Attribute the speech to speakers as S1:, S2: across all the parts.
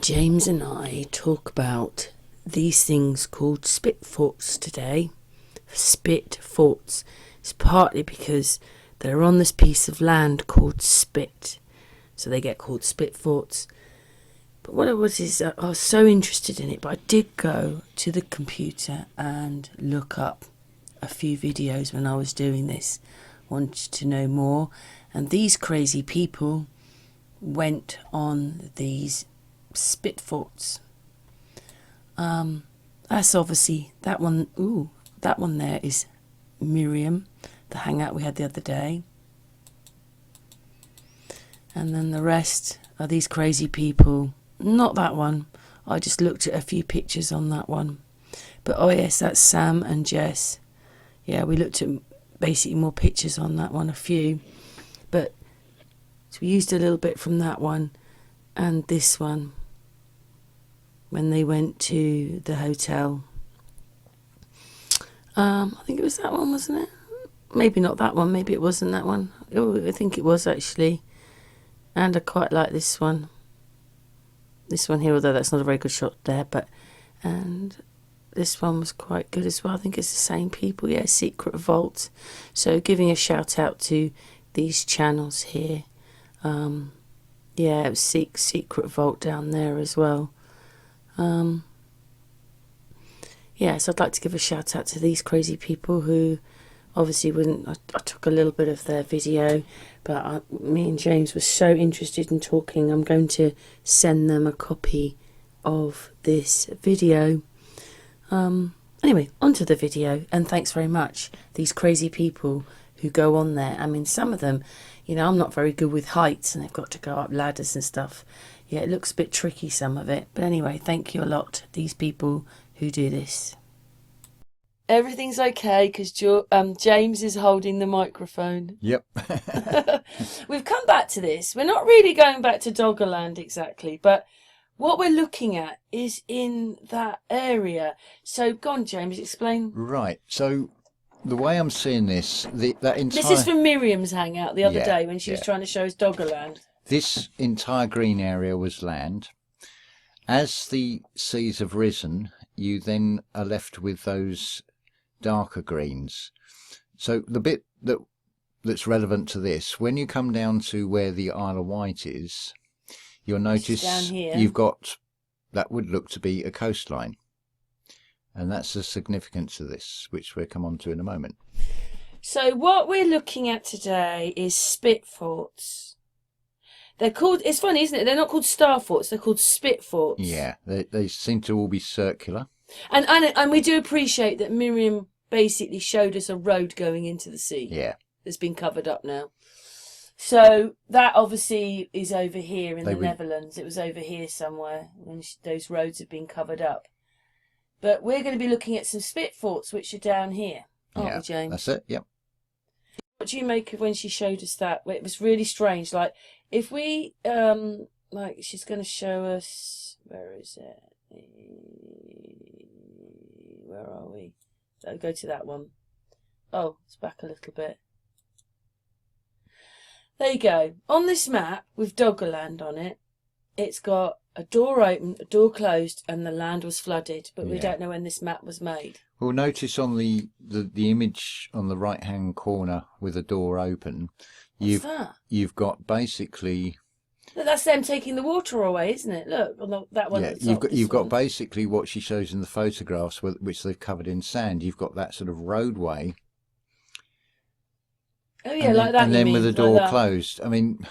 S1: James and I talk about these things called spitforts today. Spitforts. It's partly because they're on this piece of land called Spit, so they get called spitforts. But what it was is I was so interested in it, but I did go to the computer and look up a few videos when I was doing this. Wanted to know more, and these crazy people went on these spitforts. That's obviously that one. Ooh, that one there is Miriam, the hangout we had the other day. And then the rest are these crazy people. Not that one. I just looked at a few pictures on that one. But oh yes, that's Sam and Jess. Yeah, we looked at basically more pictures on that one, a few. But so we used a little bit from that one and this one when they went to the hotel. I think it was that one, wasn't it? Maybe not that one. Maybe it wasn't that one. Oh, I think it was actually. And I quite like this one. This one here, although that's not a very good shot there. And this one was quite good as well. I think it's the same people. Yeah, Secret Vault. So giving a shout out to these channels here. Yeah, it was Secret Vault down there as well. Yeah, so I'd like to give a shout out to these crazy people who obviously wouldn't. I took a little bit of their video, but me and James were so interested in talking. I'm going to send them a copy of this video. Anyway, onto the video, and thanks very much. These crazy people who go on there. I mean, some of them, you know, I'm not very good with heights, and they've got to go up ladders and stuff. Yeah, it looks a bit tricky, some of it. But anyway, thank you a lot, these people who do this. Everything's okay because James is holding the microphone.
S2: Yep.
S1: We've come back to this. We're not really going back to Doggerland exactly, but what we're looking at is in that area. So, go on, James, explain.
S2: Right. So, the way I'm seeing this, that entire...
S1: This is from Miriam's hangout the other day when she was trying to show us Doggerland.
S2: This entire green area was land. As the seas have risen, you then are left with those darker greens. So the bit that's relevant to this, when you come down to where the Isle of Wight is, you'll notice you've got, that would look to be a coastline. And that's the significance of this, which we'll come on to in a moment.
S1: So what we're looking at today is spitforts. They're called, it's funny, isn't it? They're not called starforts, they're called spitforts.
S2: Yeah, they seem to all be circular.
S1: And we do appreciate that Miriam basically showed us a road going into the sea.
S2: Yeah.
S1: That's been covered up now. So that obviously is over here in the Netherlands. It was over here somewhere when those roads have been covered up. But we're going to be looking at some spitforts, which are down here, aren't we, James?
S2: That's it, yep.
S1: What do you make of when she showed us that? It was really strange. Like, if we, like, she's going to show us, where is it? Where are we? So go to that one. Oh, it's back a little bit. There you go. On this map with Doggerland on it, it's got a door open, a door closed, and the land was flooded. But we don't know when this map was made.
S2: Well, notice on the image on the right-hand corner with the door open, you've got basically...
S1: That's them taking the water away, isn't it? Look, on that one.
S2: Yeah, you've got basically what she shows in the photographs, which they've covered in sand. You've got that sort of roadway.
S1: Oh yeah, like that.
S2: And then with the door closed. I mean,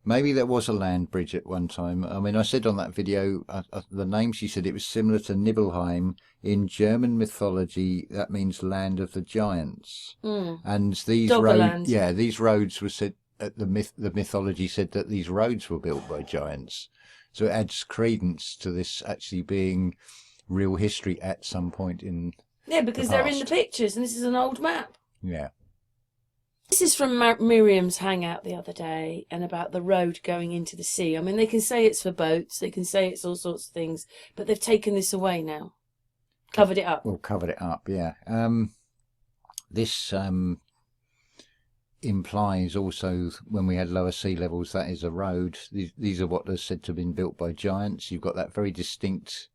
S2: maybe there was a land bridge at one time. I mean, I said on that video, the name she said it was similar to Nibelheim in German mythology. That means land of the giants. And these roads, these roads were said. The mythology said that these roads were built by giants, so it adds credence to this actually being real history at some point in
S1: because they're in the pictures, and this is an old map.
S2: Yeah,
S1: this is from Miriam's hangout the other day, and about the road going into the sea. I mean, they can say it's for boats, they can say it's all sorts of things, but they've taken this away now, covered it up.
S2: Well, covered it up, yeah. This implies also when we had lower sea levels, that is a road. These are what are said to have been built by giants. You've got that very distinct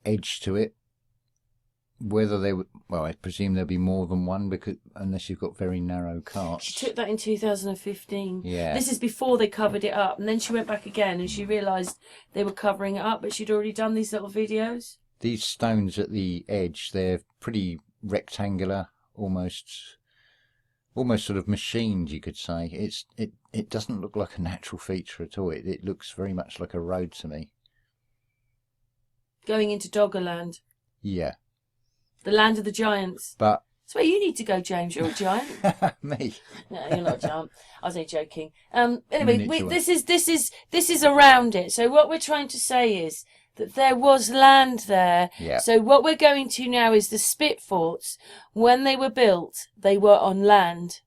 S2: edge to it. Whether they would, well, I presume there'll be more than one, because unless you've got very narrow carts.
S1: She took that in 2015.
S2: Yeah.
S1: This is before they covered it up, and then she went back again and she realised they were covering it up, but she'd already done these little videos.
S2: These stones at the edge, they're pretty rectangular, almost sort of machined, you could say. It doesn't look like a natural feature at all. It looks very much like a road to me.
S1: Going into Doggerland.
S2: Yeah.
S1: The land of the giants.
S2: But
S1: That's where you need to go, James. You're a giant.
S2: me.
S1: No, you're not a giant. I was only joking. Anyway, this is around it. So what we're trying to say is that there was land there.
S2: Yeah.
S1: So what we're going to now is the spitforts. When they were built, they were on land.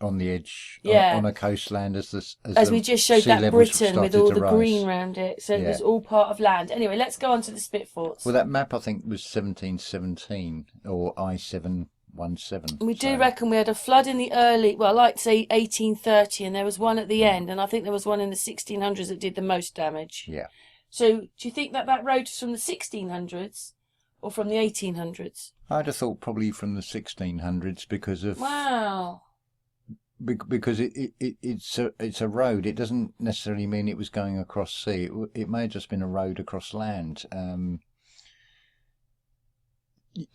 S2: On the edge,
S1: Yeah.
S2: on a coastland, as
S1: we just showed
S2: sea
S1: that
S2: levels
S1: Britain with
S2: started
S1: all
S2: to
S1: the
S2: rise.
S1: green around it. So it was all part of land. Anyway, let's go on to the spitforts.
S2: Well, that map I think was 1717 or I-717.
S1: We do reckon we had a flood in the early, well, I like to say 1830, and there was one at the end, and I think there was one in the 1600s that did the most damage.
S2: Yeah.
S1: So do you think that road is from the 1600s or from the 1800s?
S2: I'd have thought probably from the 1600s because of...
S1: Wow.
S2: Because it's a road. It doesn't necessarily mean it was going across sea. It may have just been a road across land.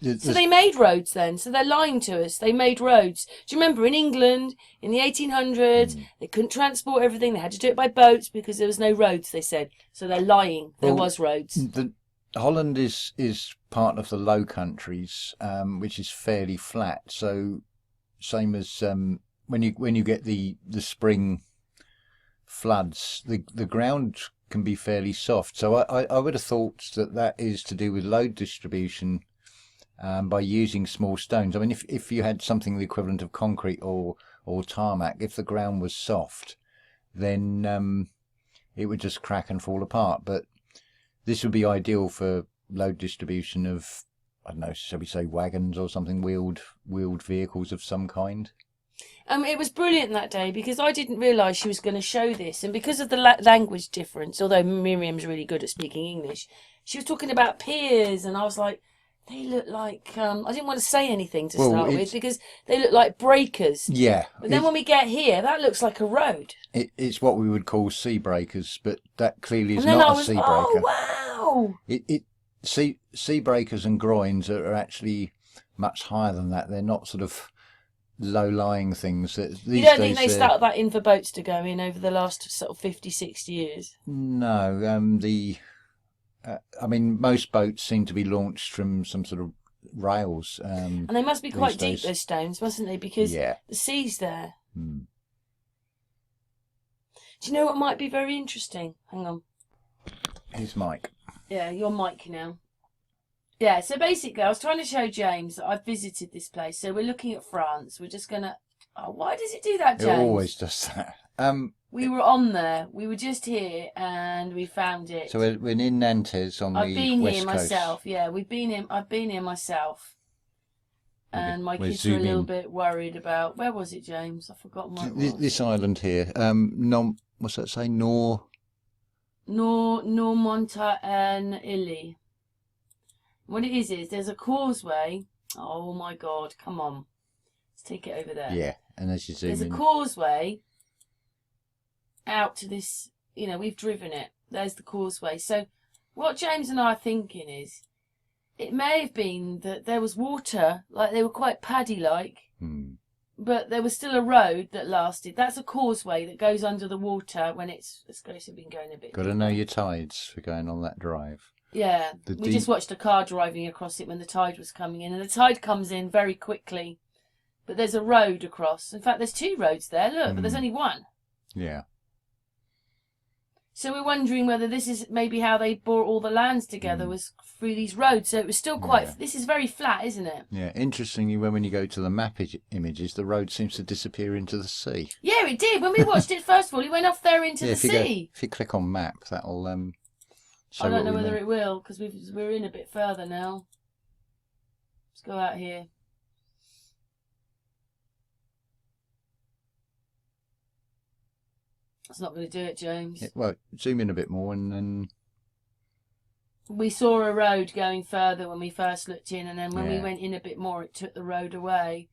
S1: So they made roads then. So they're lying to us. They made roads. Do you remember in England in the 1800s, they couldn't transport everything. They had to do it by boats because there was no roads, they said. So they're lying. There was roads.
S2: Holland is part of the Low Countries, which is fairly flat. So same as when you get the spring floods, the ground can be fairly soft. So I would have thought that is to do with load distribution by using small stones. I mean, if you had something the equivalent of concrete or tarmac, if the ground was soft, then it would just crack and fall apart. But this would be ideal for load distribution of, I don't know, shall we say wagons or something, wheeled vehicles of some kind.
S1: It was brilliant that day because I didn't realise she was going to show this, and because of the language difference, although Miriam's really good at speaking English, she was talking about piers, and I was like, they look like I didn't want to say anything to start with because they look like breakers.
S2: Yeah.
S1: But then when we get here, that looks like a road.
S2: It's what we would call sea breakers, but that clearly is not a sea breaker.
S1: Oh wow!
S2: Sea breakers and groins are actually much higher than that. They're not sort of low-lying things.
S1: You don't think they started that in for boats to go in over the last sort of 50, 60 years?
S2: No. I mean, most boats seem to be launched from some sort of rails.
S1: And they must be quite deep, those stones, mustn't they? Because the sea's there.
S2: Hmm.
S1: Do you know what might be very interesting? Hang on.
S2: Here's Mike.
S1: Yeah, you're Mike now. Yeah, so basically I was trying to show James that I've visited this place. So we're looking at France. We're just going to... Oh, why does it do that, James?
S2: It always does that.
S1: We were on there. We were just here and we found it.
S2: So we're in Nantes on the west coast.
S1: I've been here myself. Yeah, I've been here myself. And my kids were a little bit worried about... Where was it, James? I've forgotten what it was.
S2: This island here. What's that say?
S1: Normonta-en-Illy. What it is there's a causeway. Oh my God, come on. Let's take it over there.
S2: Yeah, and as you zoom
S1: There's
S2: in.
S1: a causeway out to this, we've driven it. There's the causeway. So what James and I are thinking is, it may have been that there was water, like they were quite paddy-like, but there was still a road that lasted. That's a causeway that goes under the water when it's supposed to have been going a bit.
S2: Got to know your tides for going on that drive.
S1: Yeah, we just watched a car driving across it when the tide was coming in, and the tide comes in very quickly. But there's a road across. In fact, there's two roads there, look, but there's only one.
S2: Yeah.
S1: So we're wondering whether this is maybe how they brought all the lands together, was through these roads. So it was still quite... This is very flat, isn't it?
S2: Yeah, interestingly, when you go to the map images, the road seems to disappear into the sea.
S1: Yeah, it did. When we watched it, first of all, it went off there into the sea.
S2: If you click on map, that'll...
S1: I don't know whether it will, because we're in a bit further now. Let's go out here. It's not going to do it, James.
S2: Well, zoom in a bit more and then...
S1: We saw a road going further when we first looked in, and then when we
S2: Yeah.
S1: went in a bit more, it took the road away.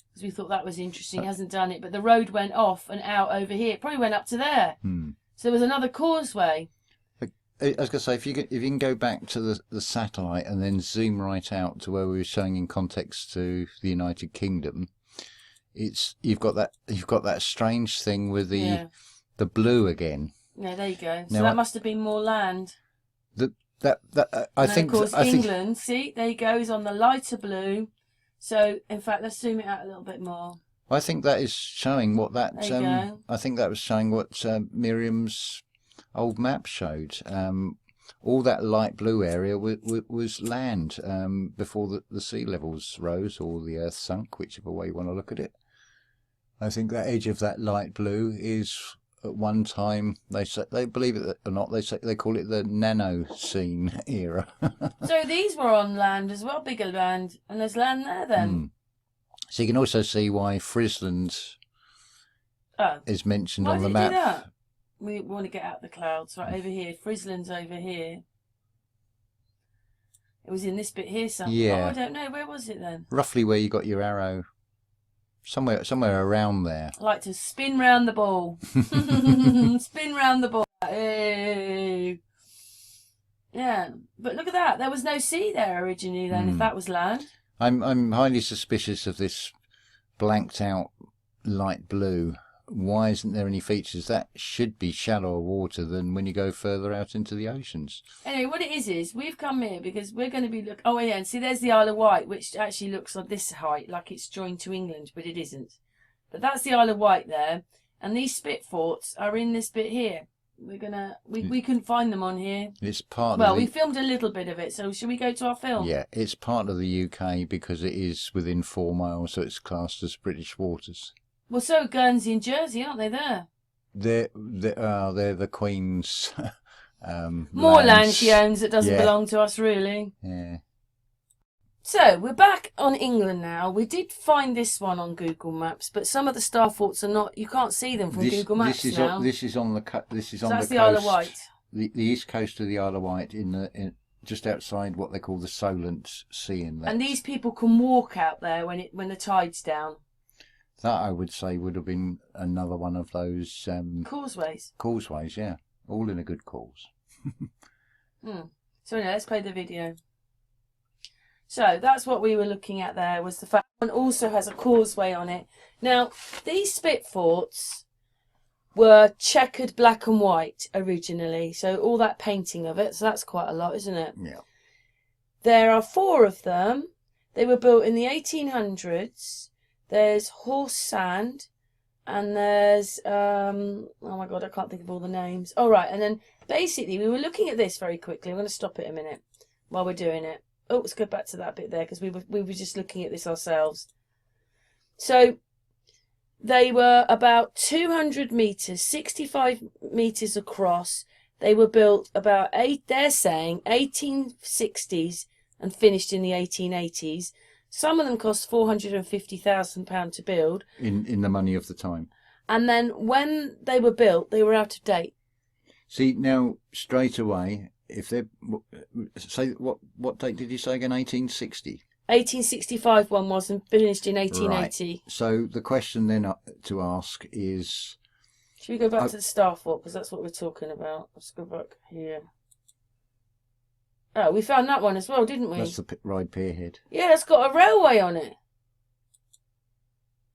S1: Because we thought that was interesting. It hasn't done it, but the road went off and out over here. It probably went up to there. So there was another causeway.
S2: I was going to say, if you can go back to the satellite and then zoom right out to where we were showing in context to the United Kingdom, you've got that strange thing with the blue again.
S1: Yeah, there you go. So that must have been more land.
S2: I think.
S1: Of course, England. See, there you go. Is on the lighter blue. So, in fact, let's zoom it out a little bit more.
S2: I think that is showing what that.
S1: There you go.
S2: I think that was showing what Miriam's old map showed. All that light blue area was land before the sea levels rose or the earth sunk, whichever way you want to look at it. I think that edge of that light blue is at one time, they believe it or not, they call it the Nanocene era.
S1: So these were on land as well, bigger land, and there's land there then.
S2: So you can also see why Friesland is mentioned on the map.
S1: Why did it do that? We want to get out the clouds right over here. Friesland's over here. It was in this bit here somewhere.
S2: Yeah.
S1: Oh, I don't know. Where was it then?
S2: Roughly where you got your arrow. Somewhere around there.
S1: I like to spin round the ball. Spin round the ball. Hey. Yeah, but look at that. There was no sea there originally then, if that was land.
S2: I'm highly suspicious of this blanked out light blue. Why isn't there any features? That should be shallower water than when you go further out into the oceans.
S1: Anyway, what it is we've come here because we're going to be oh yeah, and see there's the Isle of Wight, which actually looks like this height, like it's joined to England, but it isn't. But that's the Isle of Wight there, and these spitforts are in this bit here. We're gonna we couldn't find them on here.
S2: It's part
S1: well,
S2: of
S1: we filmed a little bit of it, so should we go to our film?
S2: Yeah, it's part of the UK because it is within 4 miles, so it's classed as British waters.
S1: Well, so Guernsey and Jersey, aren't they there?
S2: They're the Queen's
S1: more
S2: lands.
S1: land she owns that doesn't belong to us, really.
S2: Yeah.
S1: So, we're back on England now. We did find this one on Google Maps, but some of the star forts are not, you can't see them from Google Maps now.
S2: This is on the coast.
S1: That's the Isle of Wight.
S2: The east coast of the Isle of Wight, just outside what they call the Solent Sea. And
S1: these people can walk out there when the tide's down.
S2: That, I would say, would have been another one of those...
S1: causeways.
S2: Causeways, yeah. All in a good cause.
S1: So anyway, let's play the video. So that's what we were looking at there, was the fact one also has a causeway on it. Now, these spitforts were checkered black and white originally. So all that painting of it, so that's quite a lot, isn't it?
S2: Yeah.
S1: There are 4 of them. They were built in the 1800s. There's horse sand, and there's oh my god, I can't think of all the names. Oh right, and then basically we were looking at this very quickly. I'm going to stop it a minute while we're doing it. Oh, let's go back to that bit there because we were just looking at this ourselves. So they were about 200 meters, 65 meters across. They were built about they're saying 1860s and finished in the 1880s. Some of them cost £450,000 to build.
S2: In the money of the time.
S1: And then when they were built, they were out of date.
S2: See, now, straight away, if they're... Say, what date did you say again? 1860?
S1: 1865 one was and finished in 1880.
S2: Right. So the question then to ask is...
S1: Should we go back to the Star Fort? Because that's what we're talking about. Let's go back here. Oh, we found that one as well, didn't we?
S2: That's the Ryde Pierhead.
S1: Yeah, it's got a railway on it.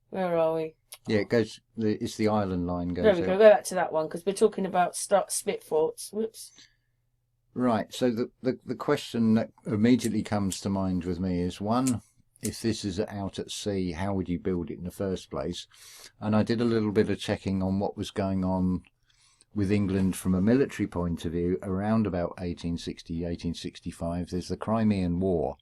S1: Where are we?
S2: Yeah, it goes. It's the island line goes.
S1: There we go. Go back to that one because we're talking about spitforts. Whoops.
S2: Right. So the question that immediately comes to mind with me is, one, if this is out at sea, how would you build it in the first place? And I did a little bit of checking on what was going on with England from a military point of view around about 1860, 1865. There's the Crimean War.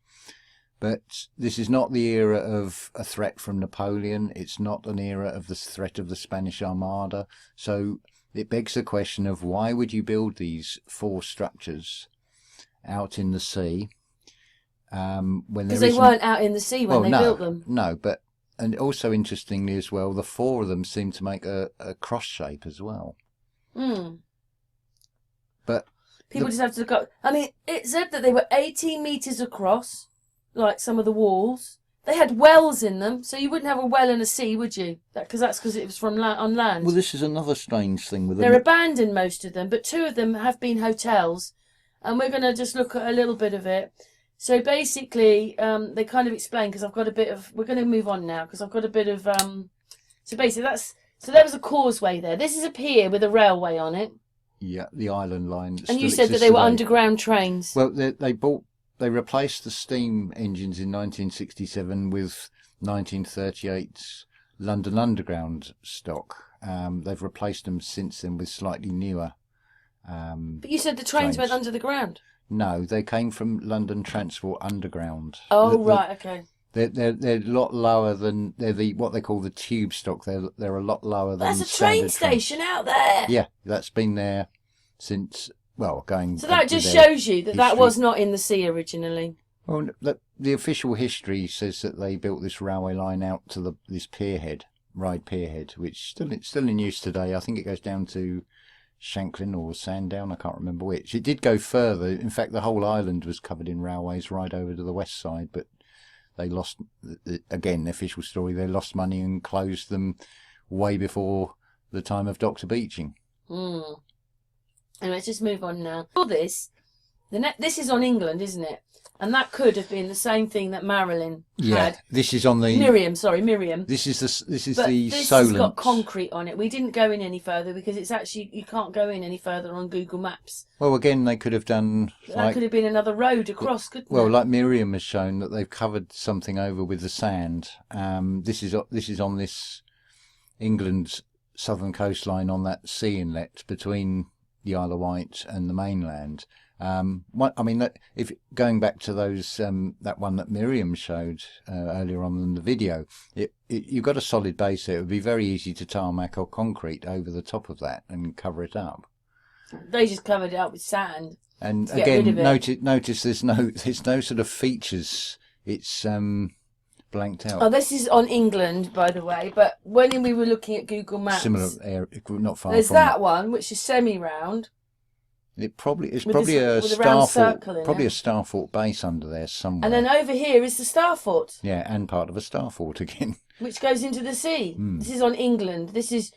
S2: But this is not the era of a threat from Napoleon. It's not an era of the threat of the Spanish Armada. So it begs the question of why would you build these 4 structures out in the sea?
S1: Because they weren't out in the sea when they built them.
S2: No, but and also interestingly as well, the 4 of them seem to make a cross shape as well.
S1: Mm.
S2: But
S1: people just have to look up. I mean, it said that they were 18 metres across, like some of the walls. They had wells in them, so you wouldn't have a well in a sea, would you? Because it was from on land.
S2: Well, this is another strange thing with them.
S1: They're abandoned, most of them, but 2 of them have been hotels, and we're going to just look at a little bit of it. So basically, they kind of explain, because I've got a bit of... We're going to move on now, because I've got a bit of... So basically, so there was a causeway there. This is a pier with a railway on it.
S2: Yeah, the island line.
S1: And you said that they were underground trains.
S2: Well, they replaced the steam engines in 1967 with 1938's London Underground stock. They've replaced them since then with slightly newer.
S1: But you said the trains went under the ground.
S2: No, they came from London Transport Underground.
S1: Oh, right, okay.
S2: They're a lot lower than what they call the tube stock. They're a lot lower than.
S1: That's a train station out there.
S2: Yeah, that's been there since going.
S1: So that just shows you that was not in the sea originally.
S2: Well, the official history says that they built this railway line out to this Ryde Pierhead, which still in use today. I think it goes down to Shanklin or Sandown. I can't remember which. It did go further. In fact, the whole island was covered in railways right over to the west side, but they lost, again, the official story, they lost money and closed them way before the time of Dr. Beeching.
S1: Mm. And let's just move on now. For this is on England, isn't it? And that could have been the same thing that Marilyn had.
S2: This is on the
S1: Miriam.
S2: This is the
S1: this
S2: Solent.
S1: Has got concrete on it. We didn't go in any further because it's actually you can't go in any further on Google Maps.
S2: Well, again, they could have done.
S1: That could have been another road across, couldn't it?
S2: Well, like Miriam has shown that they've covered something over with the sand. This is on this England's southern coastline on that sea inlet between the Isle of Wight and the mainland. I mean, if going back to those that one that Miriam showed earlier on in the video, you've got a solid base there. It would be very easy to tarmac or concrete over the top of that and cover it up.
S1: They just covered it up with sand.
S2: And again, notice there's no sort of features. It's blanked out.
S1: Oh, this is on England, by the way. But when we were looking at Google Maps,
S2: similar area, not far.
S1: There's that one which is semi-round.
S2: It's probably a Starfort base under there somewhere.
S1: And then over here is the Starfort.
S2: Yeah, and part of a Starfort again.
S1: Which goes into the sea. This is on England. This is,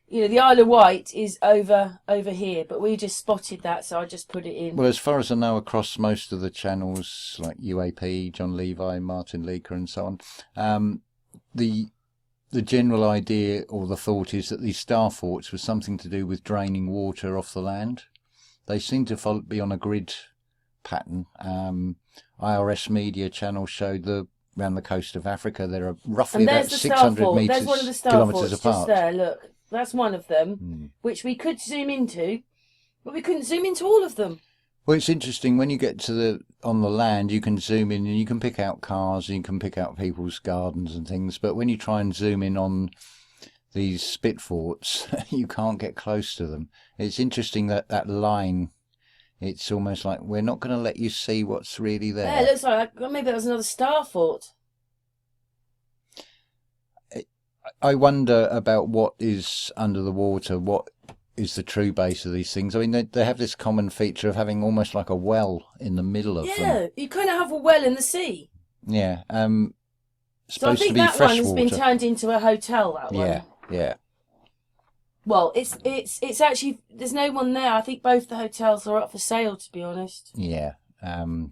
S1: the Isle of Wight is over here, but we just spotted that, so I just put it in.
S2: Well, as far as I know, across most of the channels, like UAP, John Levi, Martin Leaker and so on, the general idea or the thought is that these Starforts was something to do with draining water off the land. They seem to be on a grid pattern. IRS Media Channel showed around the coast of Africa. There are roughly about 600 metres,
S1: There's one of the
S2: kilometres apart.
S1: Just there, look. That's one of them, which we could zoom into, but we couldn't zoom into all of them.
S2: Well, it's interesting. When you get on the land, you can zoom in and you can pick out cars and you can pick out people's gardens and things. But when you try and zoom in on these spitforts, you can't get close to them. It's interesting that line, it's almost like we're not going to let you see what's really there.
S1: Yeah, it looks like maybe that was another Starfort.
S2: I wonder about what is under the water, what is the true base of these things. I mean, they have this common feature of having almost like a well in the middle of them.
S1: Yeah, you kind of have a well in the sea.
S2: Yeah,
S1: so I think that one has been turned into a hotel, that one.
S2: Yeah.
S1: Well, it's actually, there's no one there. I think both the hotels are up for sale, to be honest.
S2: Yeah,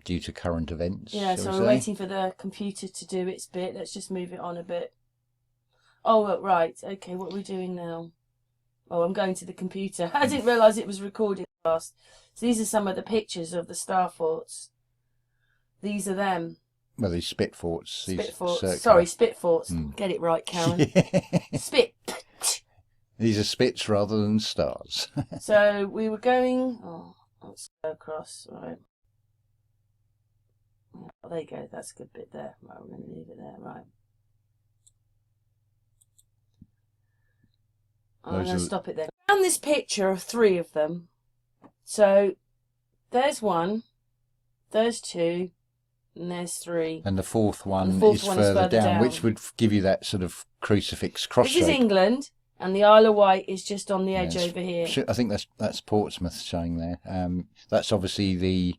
S2: due to current events.
S1: Yeah, so we're waiting for the computer to do its bit. Let's just move it on a bit. Oh, right. Okay, what are we doing now? Oh, I'm going to the computer. I didn't realise it was recording fast. So these are some of the pictures of the Starforts. These are them.
S2: Well, these Spitforts.
S1: Spitforts. Sorry, Spitforts. Get it right, Karen. Spit.
S2: These are spits rather than stars.
S1: So we were going... Oh, let's go across. Right. Oh, there you go. That's a good bit there. Right, we're going to leave it there. Right. I'm going to stop it there. I found this picture of 3 of them. So there's 1, there's 2, and there's 3.
S2: And the fourth one is further down, which would give you that sort of crucifix cross shape.
S1: This is England, And the Isle of Wight is just on the edge
S2: Yes.
S1: over here.
S2: I think that's Portsmouth showing there. That's obviously the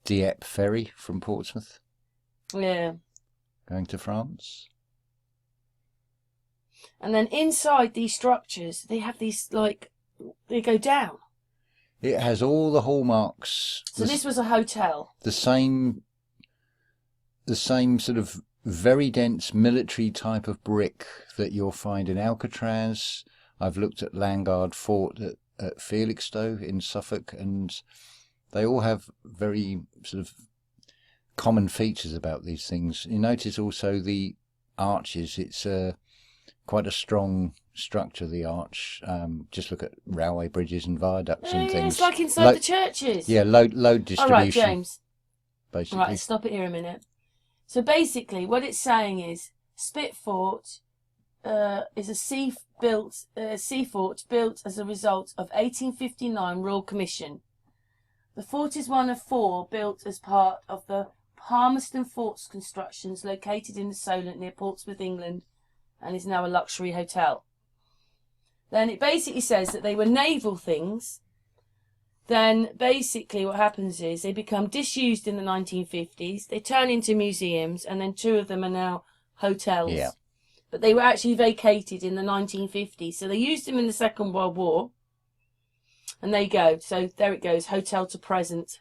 S2: Dieppe ferry from Portsmouth.
S1: Yeah.
S2: Going to France.
S1: And then inside these structures, they have these, like, they go down.
S2: It has all the hallmarks.
S1: So this was a hotel.
S2: The same sort of very dense military type of brick that you'll find in Alcatraz. I've looked at Landguard Fort at Felixstowe in Suffolk, and they all have very sort of common features about these things. You notice also the arches. It's quite a strong structure, the arch. Just look at railway bridges and viaducts and things.
S1: It's like inside the churches.
S2: Yeah, load distribution.
S1: All right, James.
S2: Basically.
S1: Right, stop it here a minute. So basically, what it's saying is Spitfort is a sea fort built as a result of 1859 Royal Commission. The fort is one of 4 built as part of the Palmerston Forts constructions located in the Solent near Portsmouth, England, and is now a luxury hotel. Then it basically says that they were naval things. Then basically what happens is they become disused in the 1950s. They turn into museums, and then 2 of them are now hotels.
S2: Yeah.
S1: But they were actually vacated in the 1950s. So they used them in the Second World War. And there you go. So there it goes, hotel to present.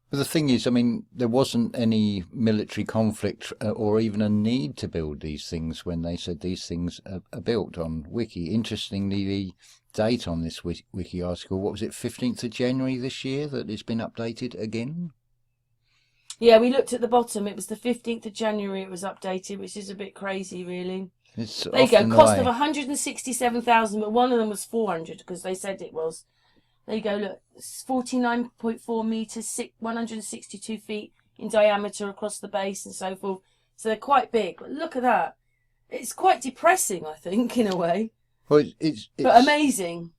S2: But the thing is, I mean, there wasn't any military conflict or even a need to build these things when they said these things are built on Wiki. Interestingly, the date on this Wiki article, what was it, 15th of January this year, that it's been updated again?
S1: Yeah, we looked at the bottom. It was the 15th of January it was updated, which is a bit crazy, really. There you go, cost of 167,000, but one of them was 400 because they said it was. There you go, look, 49.4 metres, 162 feet in diameter across the base and so forth. So they're quite big, but look at that. It's quite depressing, I think, in a way.
S2: Well, it's
S1: but amazing.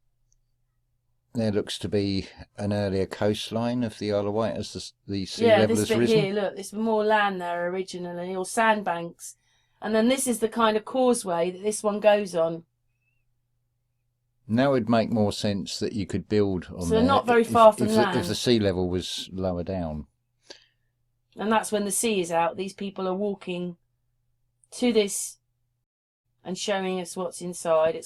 S2: There looks to be an earlier coastline of the Isle of Wight as the sea level has risen. Yeah, this bit
S1: here, look, there's more land there originally, or sandbanks. And then this is the kind of causeway that this one goes on.
S2: Now it'd make more sense that you could build on there. So
S1: they're not very far from land.
S2: If the sea level was lower down.
S1: And that's when the sea is out. These people are walking to this and showing us what's inside.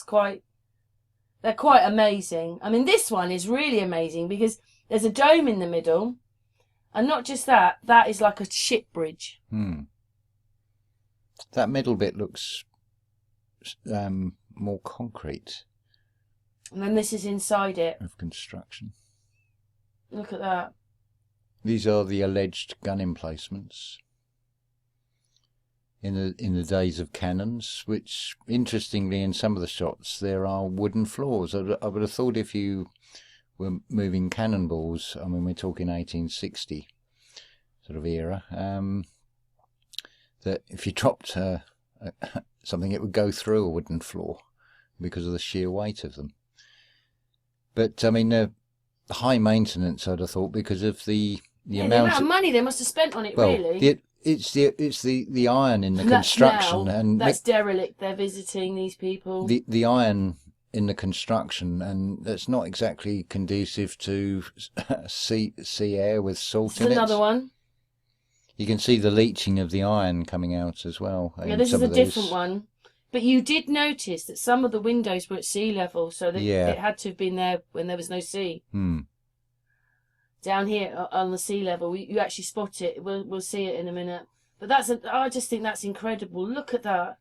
S1: They're quite amazing. I mean, this one is really amazing because there's a dome in the middle. And not just that, that is like a ship bridge.
S2: That middle bit looks more concrete.
S1: And then this is inside it.
S2: Of construction.
S1: Look at that.
S2: These are the alleged gun emplacements in the days of cannons, which, interestingly, in some of the shots, there are wooden floors. I would have thought if you were moving cannonballs, I mean, we're talking 1860 sort of era, that if you dropped something, it would go through a wooden floor because of the sheer weight of them. But I mean, the high maintenance, I'd have thought, because of the amount
S1: of money they must have spent on it.
S2: Well,
S1: really,
S2: it's the iron in the construction, and
S1: that's derelict. They're visiting these people.
S2: The iron in the construction, and that's not exactly conducive to sea air with salt in it.
S1: Another one.
S2: You can see the leaching of the iron coming out as well.
S1: Yeah, this is a different one. But you did notice that some of the windows were at sea level, so that it had to have been there when there was no sea. Down here on the sea level, you actually spot it. We'll see it in a minute. But I just think that's incredible. Look at that.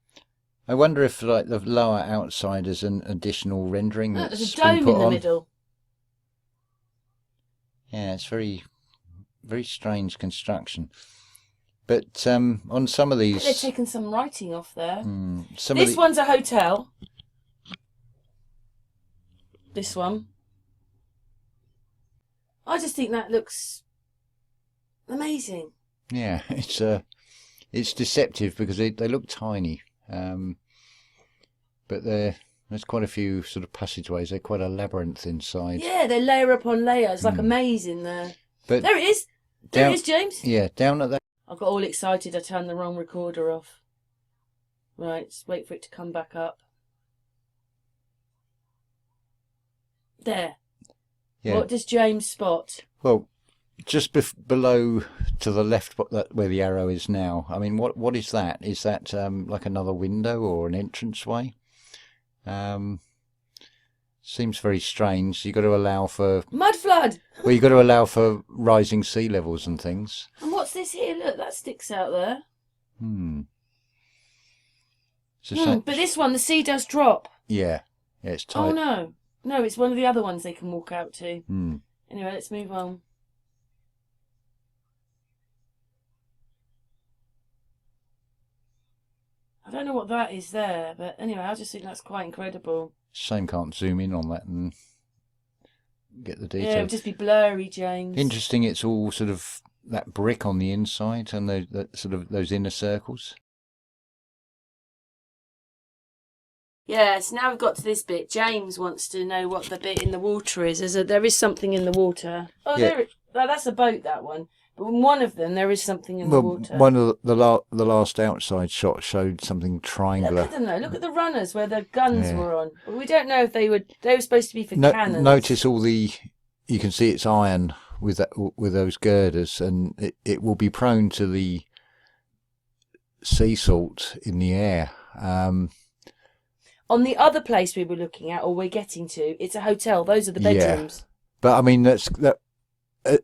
S2: I wonder if, like, the lower outside is an additional rendering that's
S1: there's a dome in the middle.
S2: Yeah, it's very, very strange construction. But on some of these...
S1: They've taken some writing off there. This one's a hotel. This one. I just think that looks amazing.
S2: Yeah, it's deceptive because they look tiny. But there's quite a few sort of passageways. They're quite a labyrinth inside.
S1: Yeah, they're layer upon layer. It's like a maze in there. But there it is. There it is, James.
S2: Yeah, down at that.
S1: I got all excited. I turned the wrong recorder off. Right, let's wait for it to come back up. there.
S2: Yeah.
S1: What does James spot?
S2: Well, just below to the left, where the arrow is now. I mean, what is that? Is that like another window or an entranceway? Seems very strange. You've got to allow for
S1: Mud flood.
S2: Well, you've got to allow for rising sea levels and things.
S1: And what's this here? Look, that sticks out there. But this one, the sea does drop.
S2: Yeah, it's tight.
S1: Oh no, it's one of the other ones they can walk out to. Anyway, let's move on. I don't know what that is there, but anyway, I just think that's quite incredible.
S2: Shame can't zoom in on that and get the detail.
S1: Yeah, it would just be blurry, James.
S2: Interesting, it's all sort of that brick on the inside and those inner circles.
S1: Yes, now we've got to this bit. James wants to know what the bit in the water is. There is something in the water. Oh, yeah. That's a boat, that one. But in one of them, there is something in the water.
S2: One of the last outside shot showed something triangular.
S1: Look at them though. Look at the runners where the guns were on. But we don't know if they were supposed to be for cannons.
S2: Notice you can see it's iron with those girders, and it will be prone to the sea salt in the air.
S1: On the other place we were looking at, or we're getting to, it's a hotel. Those are the bedrooms.
S2: Yeah. But I mean, that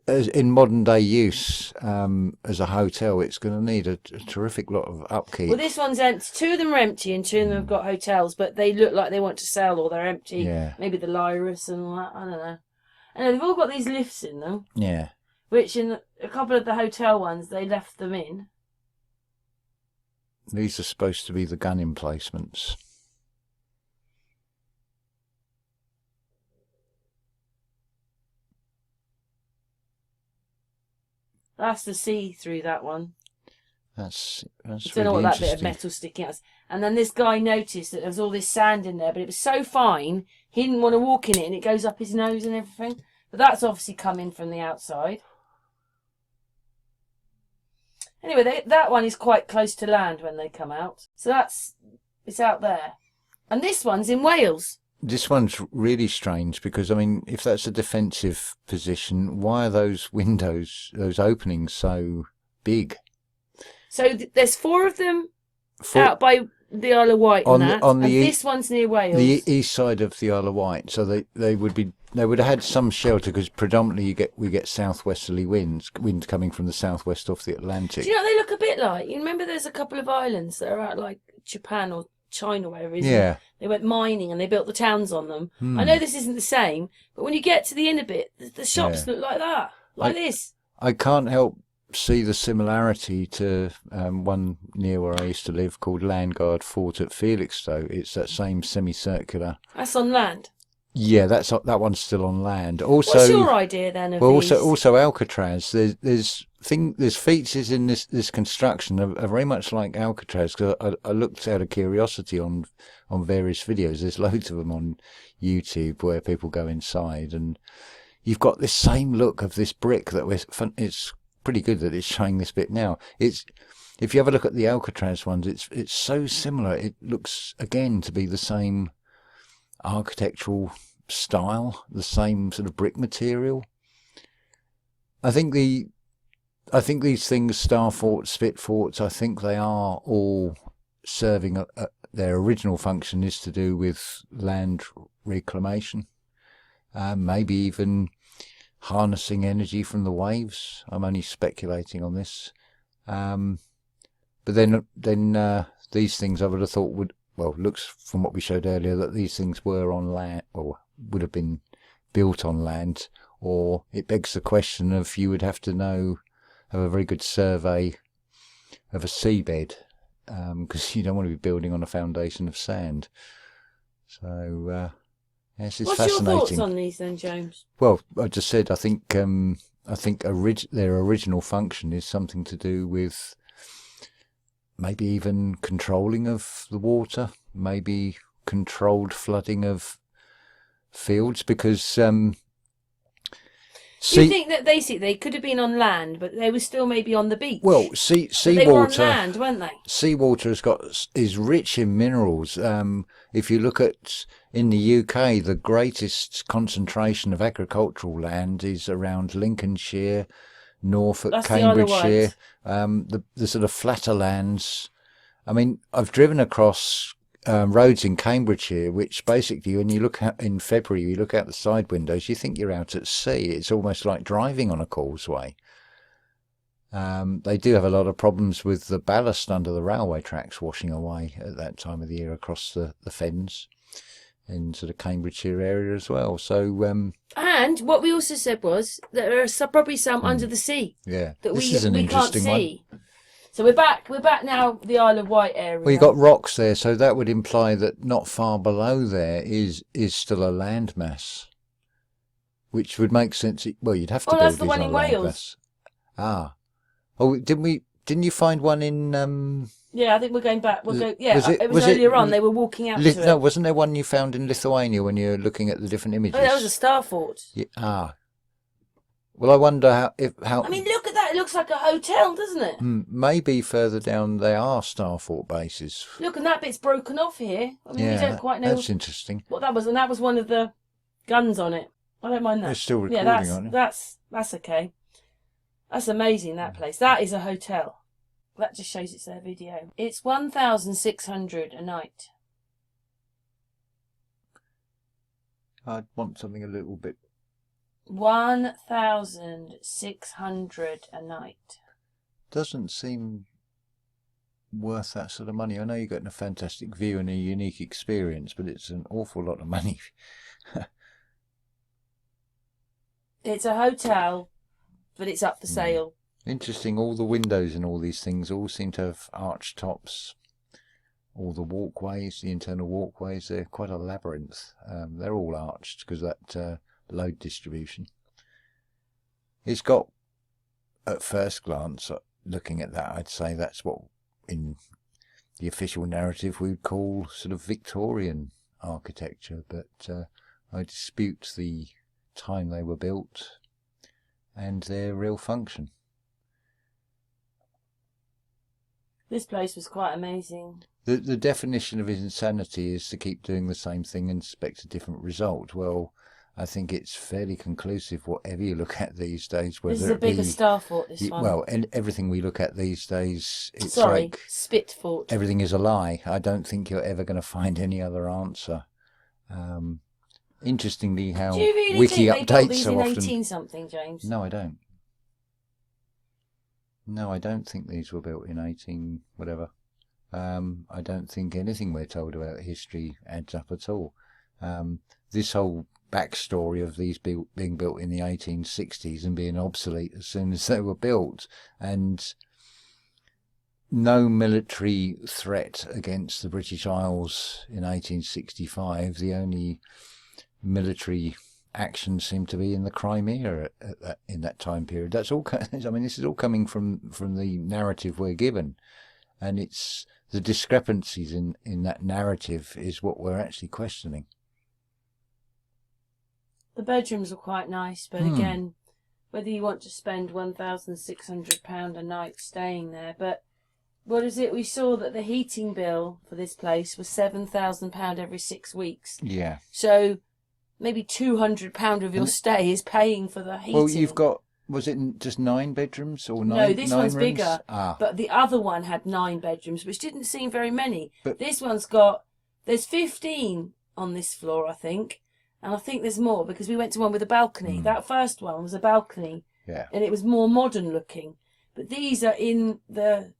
S2: as in modern day use as a hotel, it's going to need a terrific lot of upkeep.
S1: Well, this one's empty. Two of them are empty, and two of them have got hotels, but they look like they want to sell, or they're empty.
S2: Yeah.
S1: Maybe the Lyris and all that. I don't know. And they've all got these lifts in them.
S2: Yeah.
S1: Which in a couple of the hotel ones, they left them in.
S2: These are supposed to be the gun emplacements.
S1: That's the sea through that one.
S2: That's
S1: I don't
S2: really
S1: know what that bit of
S2: interesting.
S1: metal sticking out is. And then this guy noticed that there was all this sand in there, but it was so fine, he didn't want to walk in it, and it goes up his nose and everything. But that's obviously coming from the outside. Anyway, that one is quite close to land when they come out. So it's out there. And this one's in Wales.
S2: This one's really strange because, I mean, if that's a defensive position, why are those windows, those openings so big?
S1: So there's four of them out by the Isle of Wight and this one's near Wales.
S2: The east side of the Isle of Wight. So they would have had some shelter because predominantly we get southwesterly wind coming from the southwest off the Atlantic.
S1: Do you know what they look a bit like? You remember there's a couple of islands that are out like Japan or China, wherever it is.
S2: Yeah.
S1: They went mining and they built the towns on them. I know this isn't the same, but when you get to the inner bit, the shops look like that, this.
S2: I can't help see the similarity to one near where I used to live called Landguard Fort at Felixstowe. It's that same semicircular.
S1: That's on land.
S2: Yeah, that one's still on land. Also,
S1: what's your idea then of these?
S2: Also Alcatraz. There's features in this construction are very much like Alcatraz. Cause I looked out of curiosity on various videos. There's loads of them on YouTube where people go inside, and you've got this same look of this brick it's pretty good that it's showing this bit now. If you have a look at the Alcatraz ones, it's so similar. It looks again to be the same architectural style, the same sort of brick material. I think these things, star forts, spit forts, I think they are all serving their original function is to do with land reclamation, maybe even harnessing energy from the waves. I'm only speculating on this, but then these things I would have thought looks from what we showed earlier that these things were on land or would have been built on land, or it begs the question of you would have to have a very good survey of a seabed, because you don't want to be building on a foundation of sand. So yes, it's fascinating.
S1: What's your thoughts on these then, James?
S2: Well, I just said I think their original function is something to do with maybe even controlling of the water, maybe controlled flooding of fields, because
S1: do you think that they could have been on land, but they were still maybe on the beach?
S2: Well, seawater.
S1: They were on land, weren't they?
S2: Seawater is rich in minerals. If you look at in the UK, the greatest concentration of agricultural land is around Lincolnshire, Norfolk,
S1: That's the Isle of
S2: Cambridgeshire,
S1: Wight.
S2: the sort of flatter lands. I mean, I've driven across roads in Cambridgeshire, which basically, when you look out in February, you look out the side windows, you think you're out at sea. It's almost like driving on a causeway. They do have a lot of problems with the ballast under the railway tracks washing away at that time of the year across the fens in sort of Cambridgeshire area as well. So,
S1: and what we also said was that there are probably some under the sea.
S2: Yeah,
S1: that
S2: this
S1: we
S2: is an
S1: can't
S2: interesting
S1: see. So we're back now, the Isle of Wight area.
S2: Well, you've got rocks there, so that would imply that not far below there is still a landmass, which would make sense. Well, you'd have to build
S1: that's the
S2: these
S1: one
S2: on
S1: in
S2: a landmass.
S1: Wales.
S2: Ah, oh, didn't you find one in?
S1: Yeah, I think we're going back. We'll go. Yeah,
S2: was
S1: it was earlier on. They were walking out to it.
S2: No, wasn't there one you found in Lithuania when you were looking at the different images?
S1: Oh, that was a star fort.
S2: Yeah, well, I wonder how.
S1: I mean, look at that. It looks like a hotel, doesn't it?
S2: Maybe further down they are star fort bases.
S1: Look, and that bit's broken off here. I mean, we don't quite know.
S2: That's interesting.
S1: What that was, and that was one of the guns on it. I don't mind that.
S2: They're still recording on it.
S1: That's okay. That's amazing. That place. That is a hotel. That just shows it's their video. It's 1,600 a night.
S2: I'd want something a little bit.
S1: 1,600 a night.
S2: Doesn't seem worth that sort of money. I know you're getting a fantastic view and a unique experience, but it's an awful lot of money.
S1: It's a hotel, but it's up for sale.
S2: Interesting. All the windows and all these things all seem to have arched tops. All the walkways, the internal walkways, they're quite a labyrinth. They're all arched because that load distribution. It's got, at first glance, looking at that, I'd say that's what in the official narrative we would call sort of Victorian architecture, but I dispute the time they were built and their real function.
S1: This place was quite amazing.
S2: The definition of insanity is to keep doing the same thing and expect a different result. Well, I think it's fairly conclusive whatever you look at these days. Whether
S1: this is a bigger star fort, this one.
S2: Well, and everything we look at these days, it's
S1: like spitfort.
S2: Everything is a lie. I don't think you're ever going to find any other answer. Interestingly, how
S1: Do you really
S2: wiki
S1: think they built
S2: updates
S1: these
S2: so
S1: in
S2: often.
S1: 18 something, James?
S2: No, I don't. No, I don't think these were built in 18 whatever. I don't think anything we're told about history adds up at all. This whole backstory of these being built in the 1860s and being obsolete as soon as they were built, and no military threat against the British Isles in 1865. The only military action seemed to be in the Crimea in that time period. That's all. I mean, this is all coming from the narrative we're given, and it's the discrepancies in that narrative is what we're actually questioning.
S1: The bedrooms are quite nice, but again, whether you want to spend £1,600 a night staying there, but what is it? We saw that the heating bill for this place was £7,000 every 6 weeks.
S2: Yeah.
S1: So maybe £200 of your stay is paying for the heating.
S2: Well, you've got, was it just 9 bedrooms or 9?
S1: No, this one's
S2: rooms?
S1: bigger.
S2: Ah.
S1: But the other one had 9 bedrooms, which didn't seem very many.
S2: But
S1: this one's got, there's 15 on this floor, I think. And I think there's more because we went to one with a balcony. That first one was a balcony.
S2: Yeah.
S1: And it was more modern looking. But these are in the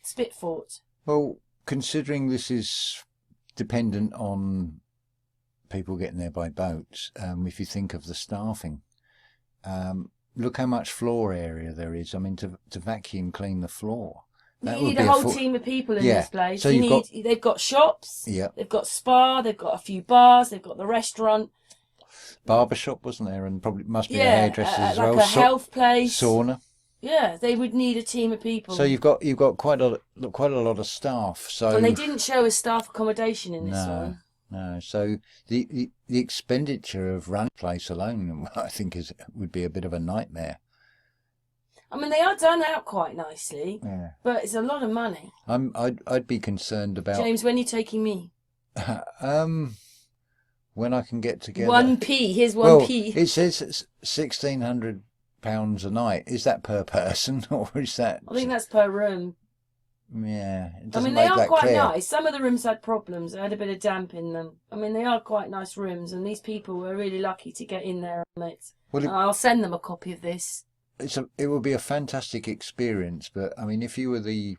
S1: spitfort.
S2: Well, considering this is dependent on people getting there by boat, if you think of the staffing, look how much floor area there is. I mean, to vacuum clean the floor.
S1: You need a whole team of people in this place.
S2: So
S1: they've got shops, they've got spa, they've got a few bars, they've got the restaurant.
S2: Barbershop, wasn't there? And probably must be a hairdresser as well.
S1: Like a health place.
S2: Sauna.
S1: Yeah, they would need a team of people.
S2: So you've got quite a lot of staff. So
S1: and they didn't show us staff accommodation in this one.
S2: No, so the expenditure of run place alone, I think, would be a bit of a nightmare.
S1: I mean, they are done out quite nicely, but it's a lot of money.
S2: I'd be concerned about
S1: James. When are you taking me?
S2: when I can get together.
S1: 1p. Here's 1p.
S2: Well, it says it's £1,600 a night. Is that per person or is that?
S1: I think that's per room.
S2: Yeah, it
S1: I
S2: doesn't
S1: mean, they
S2: make
S1: are
S2: that
S1: quite
S2: clear.
S1: nice. Some of the rooms had problems. They had a bit of damp in them. I mean, they are quite nice rooms, and these people were really lucky to get in there on it.
S2: Well,
S1: I'll send them a copy of this.
S2: it would be a fantastic experience, but I mean, if you were the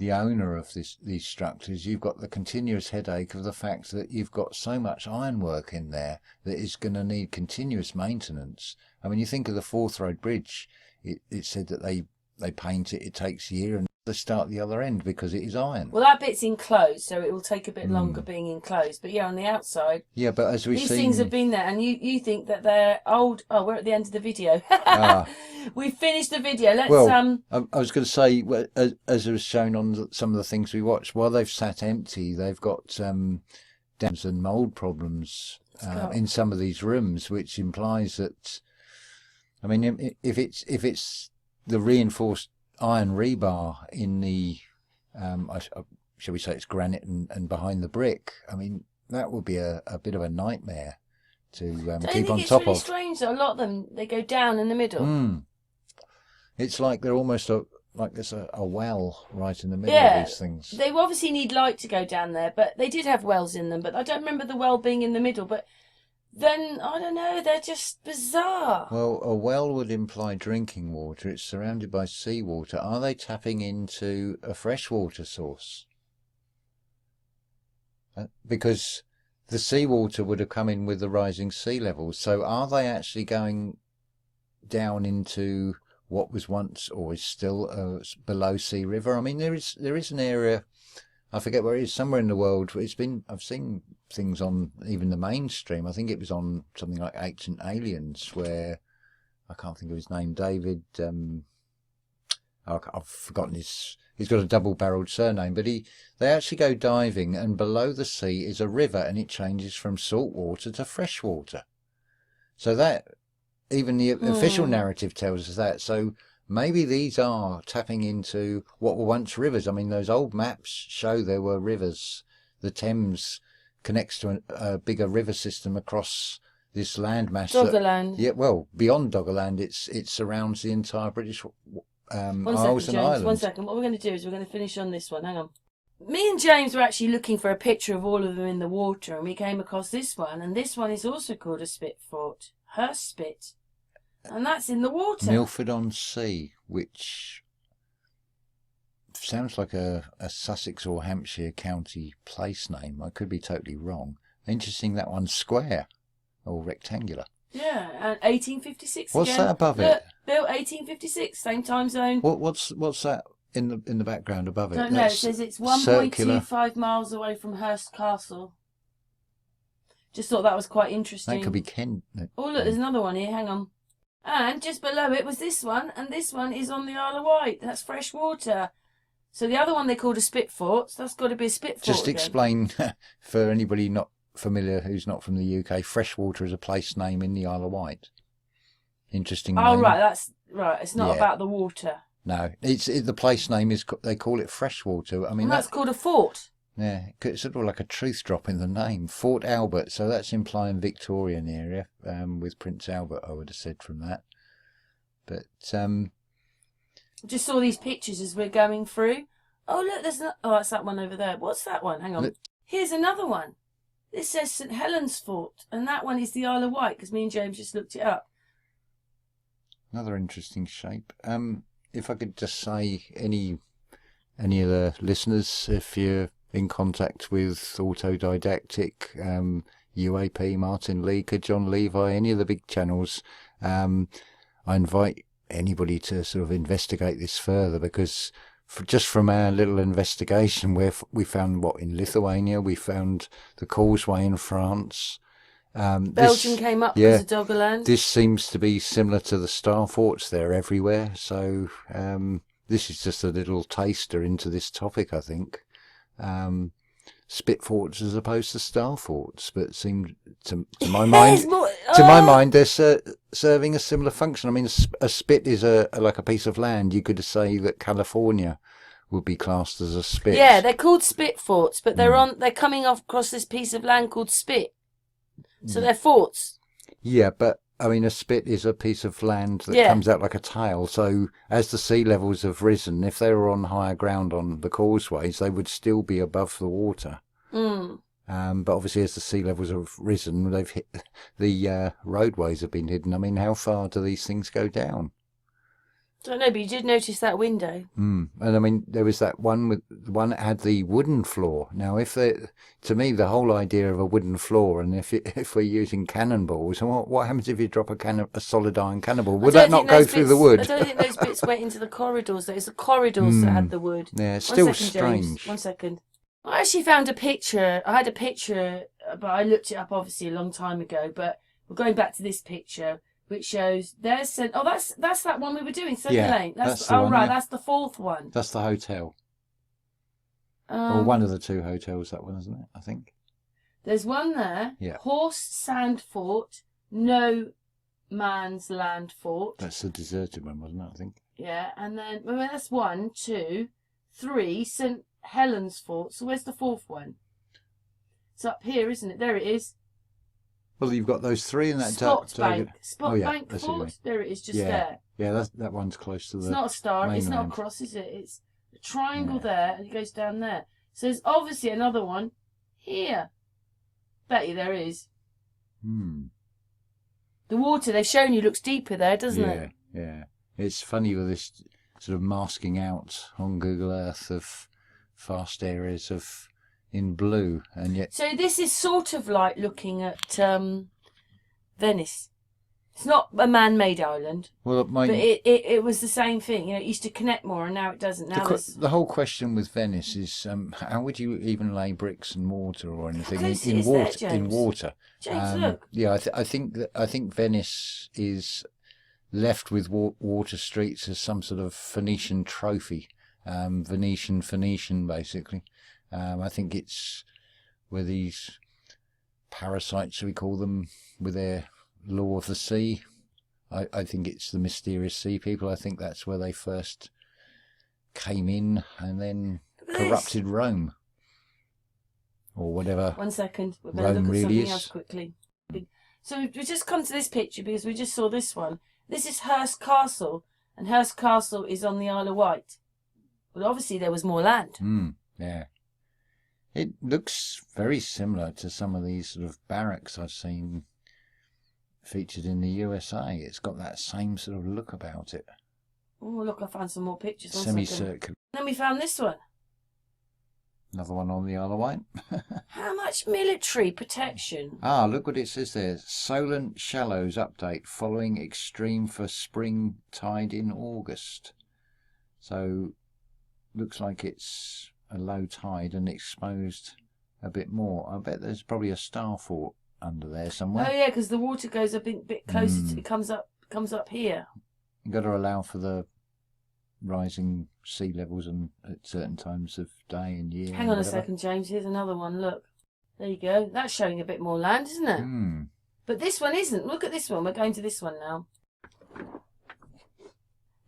S2: owner of these structures, you've got the continuous headache of the fact that you've got so much ironwork in there that is going to need continuous maintenance. I mean, you think of the Forth Road Bridge. It said that they paint it. It takes a year, and they start the other end because it is iron.
S1: Well, that bit's enclosed, so it will take a bit longer being enclosed. But yeah, on the outside,
S2: yeah. But as we've
S1: these
S2: seen,
S1: things have been there, and you think that they're old. Oh, we're at the end of the video. We finished the video. Let's
S2: I was going to say, as it was shown on some of the things we watched, while they've sat empty, they've got damps and mould problems in some of these rooms, which implies that, I mean, if it's the reinforced iron rebar in the, shall we say it's granite and behind the brick, I mean, that would be a bit of a nightmare to keep on top of.
S1: It's really strange that a lot of them, they go down in the middle.
S2: It's like they're almost like there's a well right in the middle of these things.
S1: They obviously need light to go down there, but they did have wells in them, but I don't remember the well being in the middle. But then, I don't know, they're just bizarre.
S2: Well, a well would imply drinking water. It's surrounded by seawater. Are they tapping into a freshwater source? Because the seawater would have come in with the rising sea levels. So are they actually going down into what was once or is still below sea river? I mean, there is an area, I forget where it is, somewhere in the world. I've seen things on even the mainstream. I think it was on something like Ancient Aliens, where I can't think of his name, David. I've forgotten his. He's got a double-barreled surname, but they actually go diving, and below the sea is a river, and it changes from salt water to fresh water. So that even the official narrative tells us that. So maybe these are tapping into what were once rivers. I mean, those old maps show there were rivers. The Thames connects to a bigger river system across this landmass.
S1: Doggerland.
S2: Yeah, well, beyond Doggerland, it surrounds the entire British Isles and Islands.
S1: 1 second. What we're going to do is we're going to finish on this one. Hang on. Me and James were actually looking for a picture of all of them in the water, and we came across this one, and this one is also called a spitfort. Hurst Spit. And that's in the water.
S2: Milford-on-Sea, which sounds like a Sussex or Hampshire county place name. I could be totally wrong. Interesting, that one's square or rectangular.
S1: Yeah, and 1856
S2: What's
S1: again.
S2: that above
S1: Look,
S2: it?
S1: built 1856, same time zone.
S2: What's that in the background above it?
S1: Don't know. It says it's 1.25 miles away from Hurst Castle. Just thought that was quite interesting.
S2: That could be Kent.
S1: Oh, look, there's another one here. Hang on. And just below it was this one, and this one is on the Isle of Wight. That's fresh water. So the other one they called a spitfort. So that's got to be a spitfort.
S2: Just
S1: again.
S2: explain for anybody not familiar who's not from the UK. Freshwater is a place name in the Isle of Wight. Interesting name.
S1: Oh, right. That's right. It's not about the water.
S2: No, the place name is. They call it freshwater. I mean,
S1: and that's called a fort.
S2: Yeah, it's sort of like a truth drop in the name, Fort Albert. So that's implying Victorian area with Prince Albert. I would have said from that. But
S1: just saw these pictures as we're going through. Oh look, that's that one over there. What's that one? Hang on. Look. Here's another one. This says St Helens Fort, and that one is the Isle of Wight because me and James just looked it up.
S2: Another interesting shape. If I could just say, any of the listeners, if you're in contact with Autodidactic, UAP, Martin Leaker, John Levi, any of the big channels, I invite anybody to sort of investigate this further, because just from our little investigation, where we found in Lithuania, we found the Causeway in France.
S1: Belgium came up as a Doggerland.
S2: This seems to be similar to the star forts. They're everywhere. So this is just a little taster into this topic, I think. Spitforts as opposed to star forts, but seem to my mind, my mind, they're serving a similar function. I mean, a spit is like a piece of land. You could say that California would be classed as a spit.
S1: Yeah, they're called spitforts, but they're coming off across this piece of land called Spit. So they're forts.
S2: Yeah, but I mean, a spit is a piece of land that comes out like a tail. So as the sea levels have risen, if they were on higher ground on the causeways, they would still be above the water. But obviously, as the sea levels have risen, they've hit the roadways have been hidden. I mean, how far do these things go down?
S1: I don't know, but you did notice that window.
S2: And I mean, there was that one that had the wooden floor. Now, to me, the whole idea of a wooden floor, and if we're using cannonballs, what happens if you drop a solid iron cannonball? Would that not go through the wood?
S1: I don't think those bits went into the corridors. Though. It's the corridors that had the wood.
S2: Yeah, it's still strange.
S1: James. 1 second. I actually found a picture. I had a picture, but I looked it up obviously a long time ago. But we're going back to this picture, which shows that's that one we were doing. Speculating.
S2: That's the one,
S1: that's the fourth one.
S2: That's the hotel. Or one of the two hotels, that one, isn't it? I think.
S1: There's one there.
S2: Yeah.
S1: Horse Sand Fort, No Man's Land Fort.
S2: That's the deserted one, wasn't it? I think.
S1: Yeah, and then that's 1, 2, 3. St Helens Fort. So where's the fourth one? It's up here, isn't it? There it is.
S2: Well, you've got those three in that
S1: Bank Fort. There it is, just there.
S2: Yeah, that one's close to the.
S1: It's not a star.
S2: Mainland.
S1: It's not a cross, is it? It's a triangle there, and it goes down there. So there's obviously another one here. Bet you there is. The water they've shown you looks deeper there, doesn't it?
S2: Yeah. It's funny with this sort of masking out on Google Earth of vast areas in blue, and yet.
S1: So this is sort of like looking at Venice. It's not a man-made island, but it was the same thing. You know, it used to connect more, and now it doesn't. Now
S2: the whole question with Venice is how would you even lay bricks and mortar or anything in water?
S1: James, look.
S2: Yeah, I think Venice is left with water streets as some sort of Phoenician trophy, Venetian basically. I think it's where these parasites, we call them, with their law of the sea. I think it's the mysterious sea people. I think that's where they first came in and then corrupted Rome. Or whatever.
S1: 1 second. We better
S2: Rome
S1: look at
S2: really
S1: something
S2: is.
S1: else quickly. So we've just come to this picture because we just saw this one. This is Hurst Castle, and Hurst Castle is on the Isle of Wight. Well, obviously there was more land.
S2: Yeah. It looks very similar to some of these sort of barracks I've seen featured in the USA. It's got that same sort of look about it.
S1: Oh, look, I found some more pictures.
S2: Semicircular.
S1: Then we found this one.
S2: Another one on the Isle of Wight.
S1: How much military protection?
S2: Look what it says there. Solent Shallows update following extreme for spring tide in August. So, looks like it's a low tide and exposed a bit more. I bet there's probably a star fort under there somewhere.
S1: Oh yeah, because the water goes a bit closer. It comes up here.
S2: You've got to allow for the rising sea levels and at certain times of day and year.
S1: Hang on a second, James. Here's another one. Look, there you go. That's showing a bit more land, isn't it? But this one isn't. Look at this one. We're going to this one now.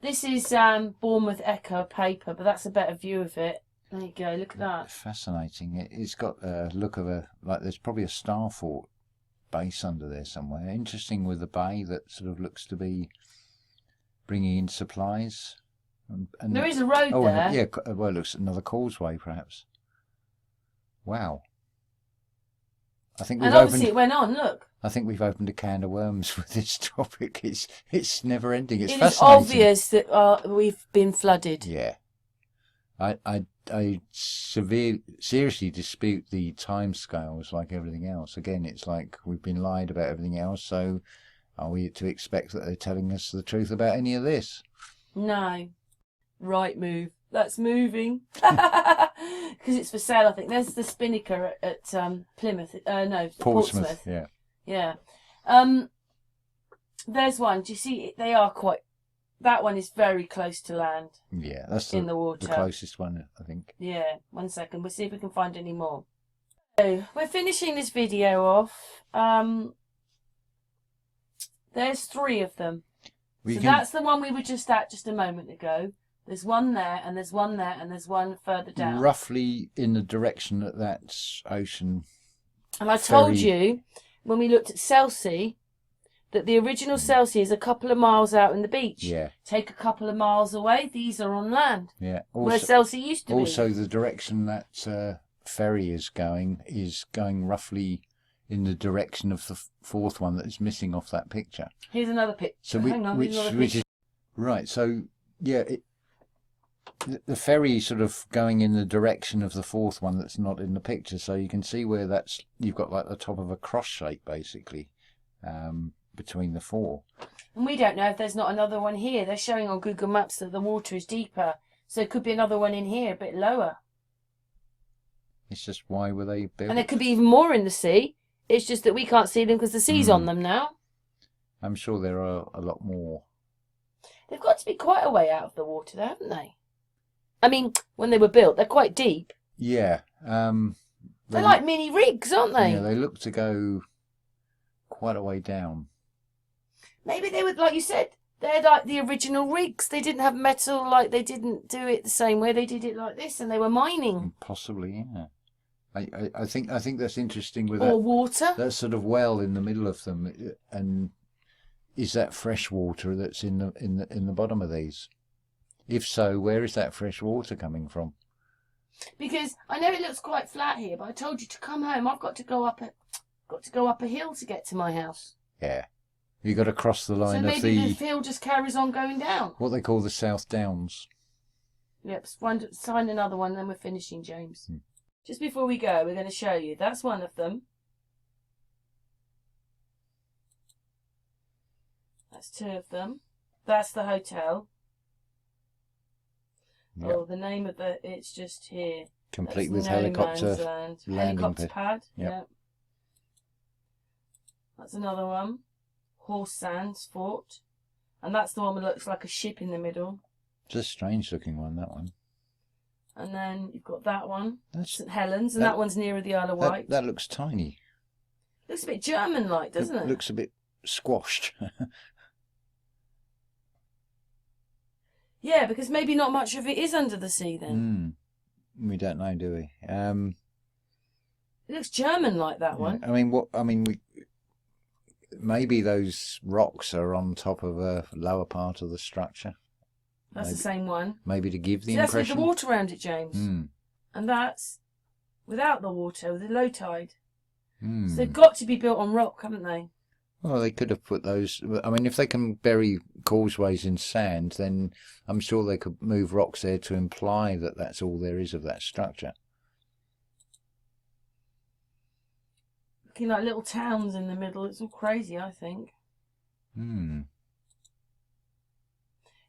S1: This is Bournemouth Echo paper, but that's a better view of it. There you go. Look at that.
S2: Fascinating. It's got a look of there's probably a star fort base under there somewhere. Interesting with the bay that sort of looks to be bringing in supplies. And
S1: there is a road there.
S2: Well, it looks another causeway perhaps. Wow.
S1: It went on. Look.
S2: I think we've opened a can of worms with this topic. It's never ending. It's
S1: fascinating. It's obvious that we've been flooded.
S2: Yeah. I seriously dispute the timescales like everything else. Again, it's like we've been lied about everything else, so are we to expect that they're telling us the truth about any of this?
S1: No. Right move. That's moving. Because it's for sale, I think. There's the Spinnaker at Plymouth. No, Portsmouth.
S2: Yeah.
S1: Yeah. There's one. Do you see? They are quite... That one is very close to land.
S2: Yeah, that's
S1: in the water.
S2: The closest one, I think.
S1: Yeah. 1 second. We'll see if we can find any more. So, we're finishing this video off. There's 3 of them. That's the one we were just at just a moment ago. There's one there, and there's one there, and there's one further down.
S2: Roughly in the direction that that's ocean.
S1: And I told you when we looked at Chelsea, that the original Chelsea is a couple of miles out in the beach.
S2: Yeah.
S1: Take a couple of miles away, these are on land.
S2: Yeah.
S1: Where Chelsea used to be.
S2: Also, the direction that ferry is going roughly in the direction of the fourth one that is missing off that picture.
S1: Here's another picture.
S2: So
S1: Hang on,
S2: which is right. So yeah, the ferry is sort of going in the direction of the fourth one that's not in the picture. So you can see where you've got like the top of a cross shape basically between the four.
S1: And we don't know if there's not another one here. They're showing on Google Maps that the water is deeper, so it could be another one in here, a bit lower.
S2: It's just why were they built?
S1: And there could be even more in the sea. It's just that we can't see them because the sea's on them now.
S2: I'm sure there are a lot more.
S1: They've got to be quite a way out of the water, though, haven't they? I mean, when they were built, they're quite deep.
S2: Yeah.
S1: They're like mini rigs, aren't they?
S2: Yeah, they look to go quite a way down.
S1: Maybe they were, like you said, they're like the original rigs. They didn't have metal, like they didn't do it the same way. They did it like this, and they were mining.
S2: Possibly, yeah. I think that's interesting with
S1: or water.
S2: That sort of well in the middle of them, and is that fresh water that's in the bottom of these? If so, where is that fresh water coming from?
S1: Because I know it looks quite flat here, but I told you to come home. I've got to go up a hill to get to my house.
S2: Yeah, you got to cross the line
S1: of the field just carries on going down.
S2: What they call the South Downs.
S1: Yep, sign another one, then we're finishing, James. Just before we go, we're going to show you. That's one of them. That's two of them. That's the hotel. Yep. Oh, the name of it's just here.
S2: Complete with helicopter
S1: helicopter pad.
S2: Yep.
S1: Yep. That's another one. Horse Sands Fort. And that's the one that looks like a ship in the middle.
S2: It's a strange looking one, that one.
S1: And then you've got that one, St Helens, and that one's nearer the Isle of Wight.
S2: That looks tiny.
S1: Looks a bit German-like, doesn't it?
S2: Looks a bit squashed.
S1: Yeah, because maybe not much of it is under the sea then.
S2: We don't know, do we?
S1: It looks German-like, that one.
S2: Maybe those rocks are on top of a lower part of the structure.
S1: That's the same one.
S2: Maybe to give the
S1: impression. That's with the water around it, James. And that's without the water, with the low tide. So they've got to be built on rock, haven't they?
S2: Well, they could have put those... I mean, if they can bury causeways in sand, then I'm sure they could move rocks there to imply that that's all there is of that structure.
S1: Looking like little towns in the middle. It's all crazy, I think.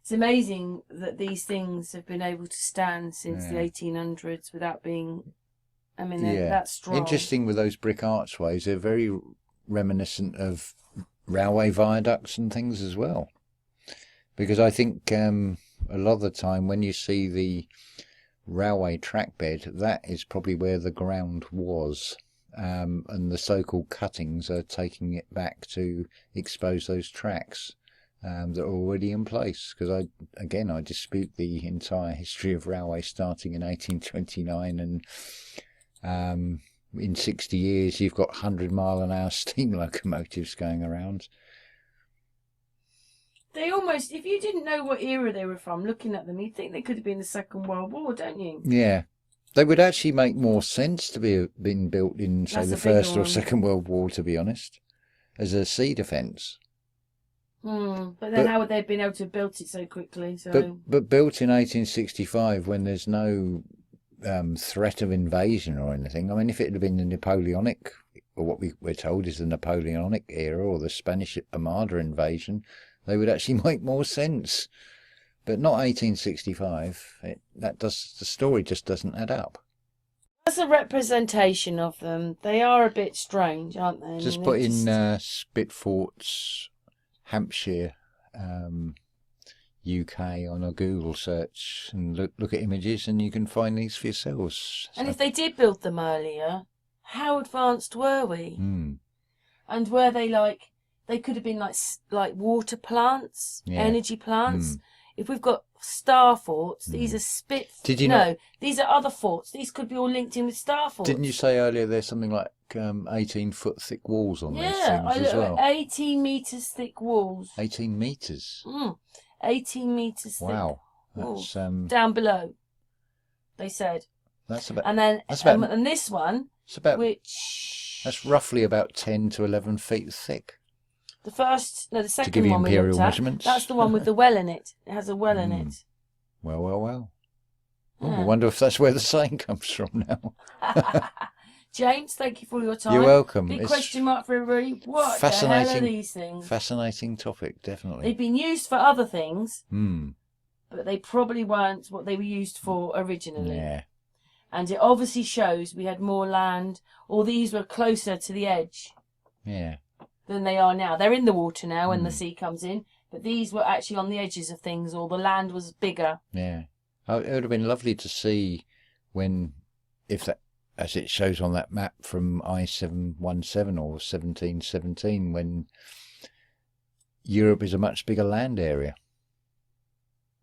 S1: It's amazing that these things have been able to stand since the 1800s without being... I mean, they're that strong.
S2: Interesting with those brick archways. They're very reminiscent of railway viaducts and things as well. Because I think a lot of the time when you see the railway track bed, that is probably where the ground was. And the so-called cuttings are taking it back to expose those tracks that are already in place. Because I dispute the entire history of railway starting in 1829, and in 60 years you've got 100-mile-an-hour steam locomotives going around.
S1: They almost, if you didn't know what era they were from, looking at them, you'd think they could have been the Second World War, don't you?
S2: Yeah. They would actually make more sense to be been built in, say, the First or Second World War, to be honest, as a sea defence.
S1: But then how would they have been able to have built it so quickly?
S2: But built in 1865 when there's no threat of invasion or anything. I mean, if it had been the Napoleonic, or what we're told is the Napoleonic era, or the Spanish Armada invasion, they would actually make more sense. But not 1865. The story just doesn't add up.
S1: That's a representation of them. They are a bit strange, aren't they?
S2: Just put in Spitforts, Hampshire, UK on a Google search and look at images, and you can find these for yourselves.
S1: And if they did build them earlier, how advanced were we? And were they like? They could have been like water plants, energy plants. If we've got star forts, these are spit.
S2: Did you know?
S1: These are other forts. These could be all linked in with star forts.
S2: Didn't you say earlier there's something like 18-foot thick walls on these
S1: Yeah,
S2: things as well.
S1: 18 metres thick walls.
S2: 18 metres.
S1: 18 metres thick.
S2: Wow,
S1: walls.
S2: that's
S1: Down below. They said.
S2: that's about.
S1: And then
S2: That's about.
S1: and this one,
S2: It's about.
S1: which
S2: That's roughly about 10 to 11 feet thick.
S1: the second
S2: give you
S1: one we
S2: imperial
S1: looked at,
S2: measurements.
S1: that's the one with the well in it. It has a well in it.
S2: Well, well, well.
S1: Yeah.
S2: I wonder if that's where the saying comes from now.
S1: James, thank you for your time.
S2: You're welcome.
S1: Big
S2: It's
S1: question mark for everybody. What the hell are these things?
S2: Fascinating topic, definitely.
S1: They've been used for other things,
S2: Hmm.
S1: but they probably weren't what they were used for originally.
S2: Yeah.
S1: And it obviously shows we had more land, or these were closer to the edge
S2: Yeah.
S1: than they are now. They're in the water now when the sea comes in, but these were actually on the edges of things, or the land was bigger.
S2: Yeah. Oh, it would have been lovely to see if that, as it shows on that map from I-717 or 1717, when Europe is a much bigger land area.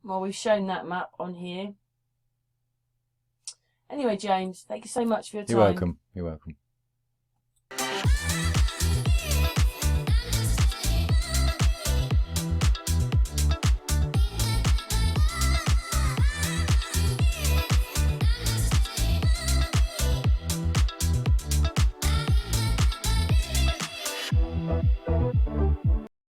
S1: Well, we've shown that map on here. Anyway, James, thank you so much for your time.
S2: You're welcome. You're welcome.